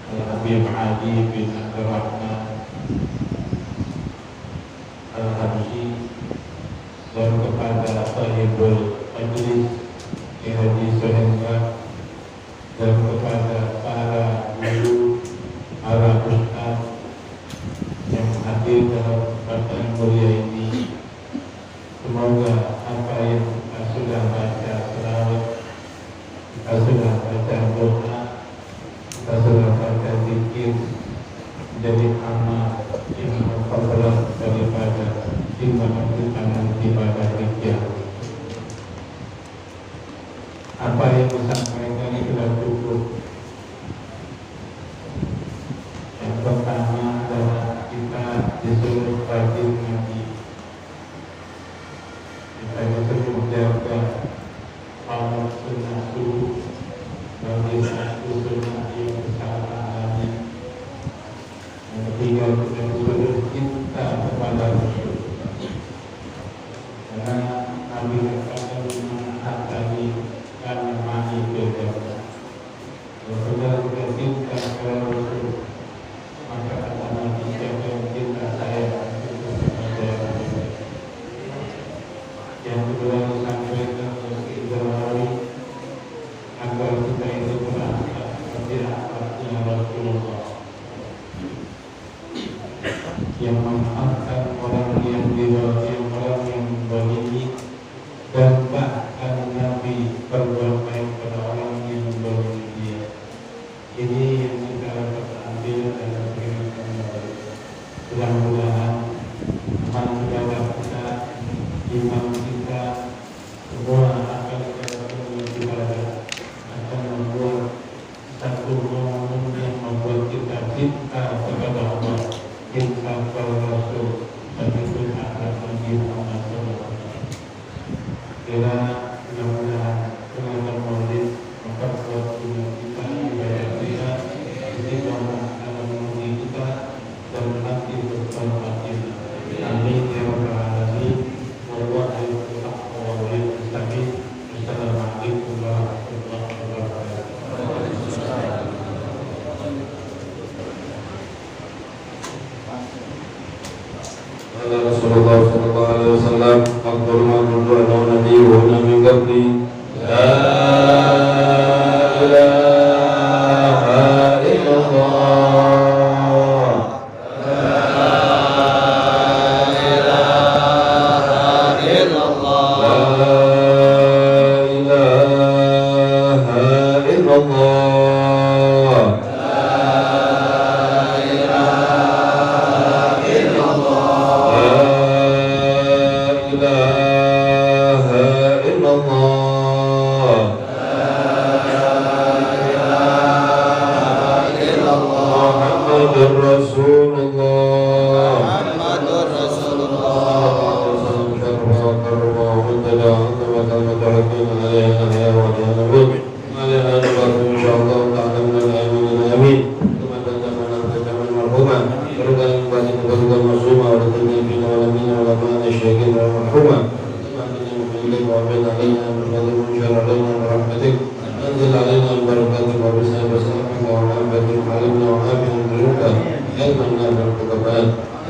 Al-Habib Ali bin Abdurrahman Al-Habsyi, dan kepada sahibul majlis Haji Suhendra, dan kepada para guru, para ustaz yang hadir dalam kesempatan mulia ini. Semoga apa yang kita sudah baca selawat, kita sudah baca doa, kita sudah baca zikir, menjadi amal yang mengkabalah daripada timbangan kita nanti pada kiamat. Apa yang disampaikan sudah cukup. Yang pertama adalah kita disuruh rajin ngaji, kita disuruh jaga sholat sunnah subuh bagi satu sunnah yang besar-besarnya. Yang ketiga, kita disuruh cinta kepada Rasul, karena Nabi katakan mengatakan karena mani berjaga. Kalau kita cinta kepada Rasul, maka kata Nabi, siapa yang cinta saya itu kepada Rasul. Yang kedua, disampaikan oleh Ibrahim agar kita itu berangkat seperti akhlaknya Rasulullah, yang memaafkan orang yang didoakan, orang yang menzalimi, dan bahkan Nabi berbuat baik pada orang yang menzalimi dia. Ini yang kita dapat ambil dalam kehidupan baru. Mudah-mudahan amal ibadah kita, iman kita, semua akan kita ibadah akan membuat satu momen yang membuat kita cinta kepada Allah, cinta kepada Rasul, dan itu akan menjadi masalah. Kira mudah-mudahan dengan maulid memperkuat iman kita, ibadah kita, istiqomah dalam menguji kita, dan nanti bersama kita. Amin ya rabbal alamin. Wallahu Assalamualaikum warahmatullahi wabarakatuh. Rasulullah sallallahu alaihi wasallam afdalu ma qultu ana wa nabiyyuna min qabli la ilaha illallah la ilaha illallah la ilaha illallah insyaallah taala وعبد علينا بالفضل وانشر علينا برحمتك انزل علينا بركاتك وبسنا بسلامك وعافيتك وعلمنا وعافنا ذنوبك علما نافعا كفاء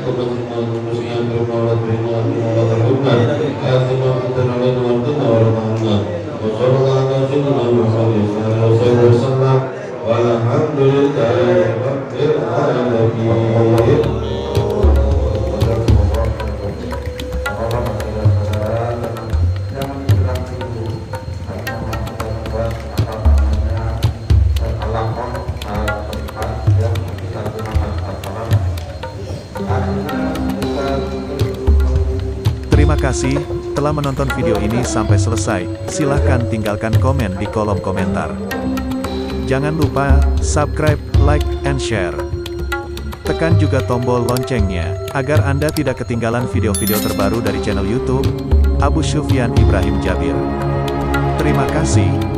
وبسنا المسلمين بالمولى بنا ولا تحرمنا آثنا وأنزل علينا وارضنا ولا تعنا وصلى الله على سيدنا محمد وعلى آله وسلم والحمد لله رب العالمين. Terima kasih telah menonton video ini sampai selesai. Silahkan tinggalkan komen di kolom komentar. Jangan lupa subscribe, like, and share. Tekan juga tombol loncengnya agar Anda tidak ketinggalan video-video terbaru dari channel YouTube Abu Syufyan Ibrahim Jabir. Terima kasih.